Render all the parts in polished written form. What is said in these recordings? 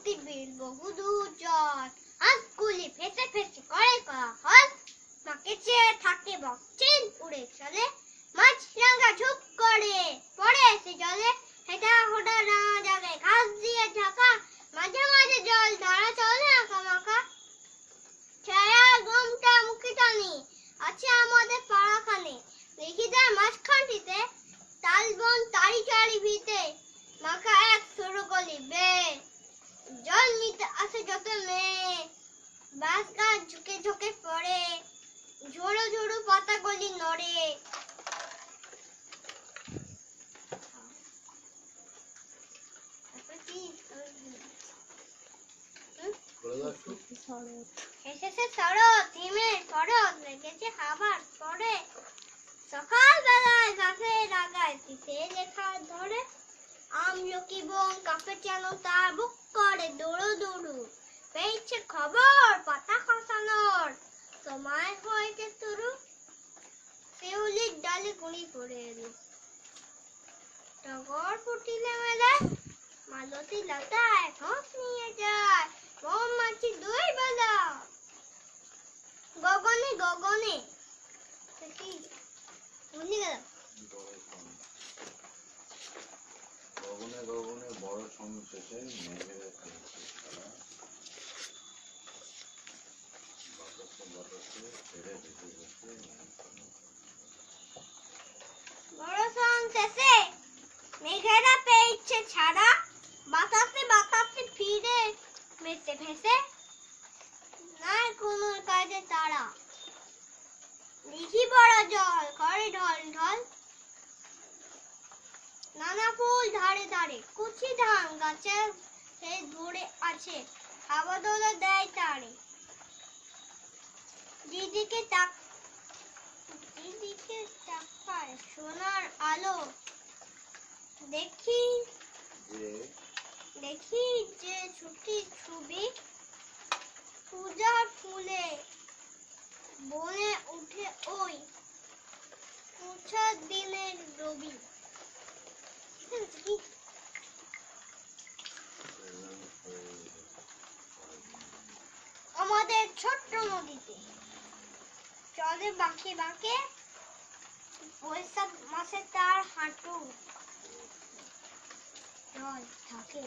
পৃথিবীর বহুদূর জল হাতগুলি ফেটে ফেটে করে হল মাকে চেয়ে থাকে বকচিন উড়ে চলে মাছরাঙা ঝুপ করে পড়ে এসে জলে হেঁটা হোটা ডাঙা জায়গায় ঘাস দিয়ে ঢাকা মাঝে মাঝে জল ধারা চলে আঁকা মাখা ছায়া গমটা মুখে টানি আছে আমাদের পাড়াখানে দেখি তার মাঝখানটিতে তালবন তারি চারি ভিতে মাখা এক সরু গলি বে জল নিতে আসে যত মেয়ে বাঁশ গাছ ঝুঁকে ঝুঁকে পড়ে ঝোড়ো ঝোড়ো পাতা গলি নড়ে এসেছে শরৎ হিমের পরত লেগেছে হাওয়ার পরে সকাল বেলায় গাছের আগায় পিঠে লেখা ধরে আমলকি বন কাপে যেন তার বুক করে দৌড়ো দৌড়ু পেয়েছে খবর পাতা খসানোর সময় হয়েছে শুরু শিউলির ডালে কুড়ি পড়ে এলো টগর ফুটিলে মেলায় মালতী লতায় ঘাস নিয়ে যায় মৌমাছি দুই বেলা গগনে গগনে কি বুঝলি গেল গগনে গগনে বড় সমিশেষে মেঘের বাতাসে বাতাসে ছেড়ে ভেসে ভেসে বড় শেষে মেঘেরা পেয়েছে ছাড়া বাতাসে বাতাসে ফিরে মেতে ভেসে নাই কোনো কাজে তারা দেখি বড় জল করে ঢল ঢল নানা ফুল ধারে ধারে কুচি ধান গাছে ধরে আছে হাওয়া দোলা দেয় তারে দিদিকে তাকায় সোনার আলো দেখি যে ছুটি ছবি পূজার ফুলে বনে উঠে ওই পুছার দিনের রবি আমাদের ছোট্ট নদীতে চলে বাঁকে বাঁকে বৈশাখ মাসে তার হাঁটু জল থাকে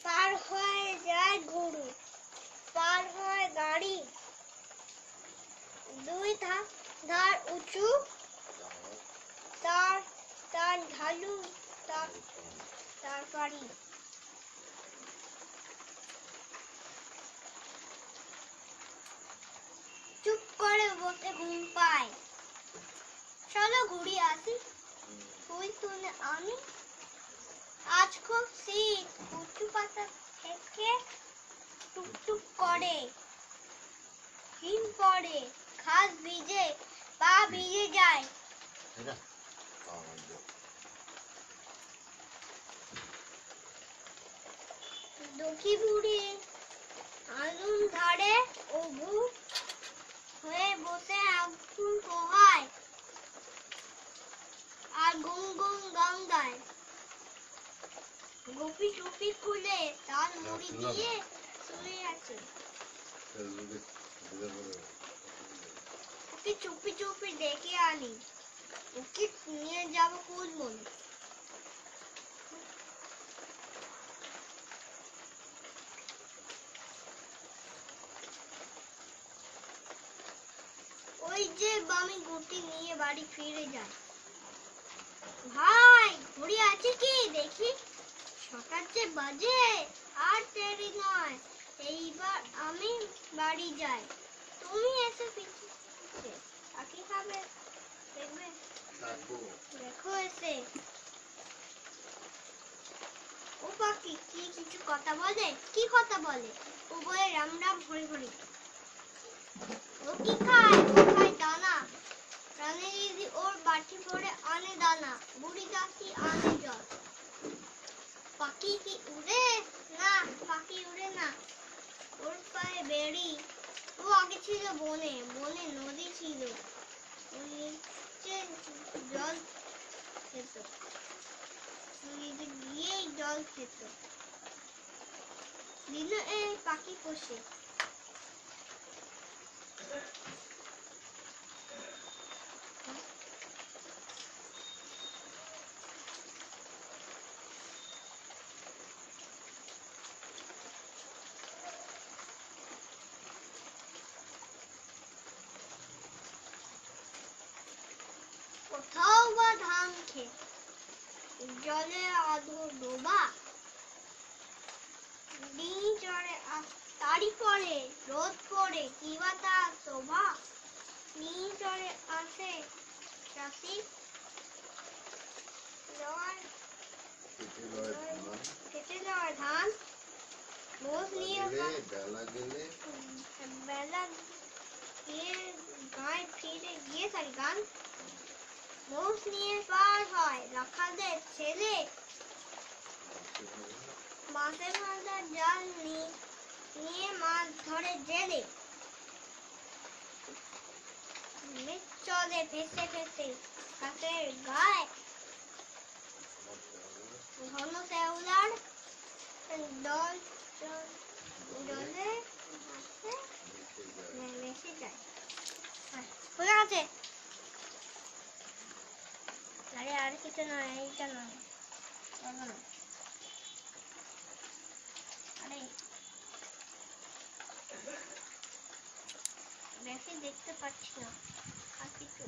পার হয়ে যায় গরু পার হয় গাড়ি দুই ধার উঁচু তার ঢালু তার পাড়ি চুপ করে বসে ঘুম পায় চলো ঘুরি আসি ফুল তুলে আমি আজ খুব শীত উঁচু পাতা থেকে টুকটুক করে হিম পড়ে ঘাস ভিজে পা ভিজে যায় দক্ষি বুড়ি আগুন ধারে অভু হয়ে বসে আগুন পোহায় আর গুম গুম গান গায় গোপী টুপি খুলে তার মুড়ি দিয়ে শুয়ে আছে ওকে চুপি চুপি ডেকে আনি ওকে নিয়ে যাবো কুলবন ওই যে বামি গুটি নিয়ে বাড়ি ফিরে যায় ভাই ঘুড়ি আছে কি দেখি সকাল যে বাজে আর দেরি নয় এইবার আমি বাড়ি যাই তুমি এসে পিছিয়ে আকি খাবে দেখবে দেখো এসে ও পাখি কি কিছু কথা বলে কি কথা বলে ও বলে রাম রাম হরি হরি ও কি খায় ও খায় দানা রানী দিদি ওর বাটি ভরে আনে দানা বুড়ি কাকি আনে জল পাখি কি উড়ে না পাখি উড়ে না ওর পায়ে বেড়ি ও আগে ছিল বনে বনে নদী ছিল নিচে জল খেত গিয়েই জল খেত দিনে এই পাখি পোষে। কোথাও বা ধান খেত, জলে আধো ডোবা, দিন চড়ে তারি পরে রোদ পড়ে কি বা তার শোভা। দিন চড়ে আসে চাষি লয় কেটে লয় ধান, কেটে যাওয়া ধান, মোষ নিয়ে বেলা গেলে বেলা গিয়ে গায়ে ফিরে গিয়ে তার গান। মোষ নিয়ে পার হয় রাখালদের ছেলে, বাঁশের বাঁধা জাল নিয়ে মাছ ধরে জেলে। মেঘ চলে ভেসে ভেসে ঘাসের গায়ে, ঘন শ্যাওলার দল জলে ভাসে ভেসে যায়। হয়ে গেছে। আরে আর কিছু নয়, এইটা নয়, বলো না। আরে বেশি দেখতে পাচ্ছি না, আর কিছু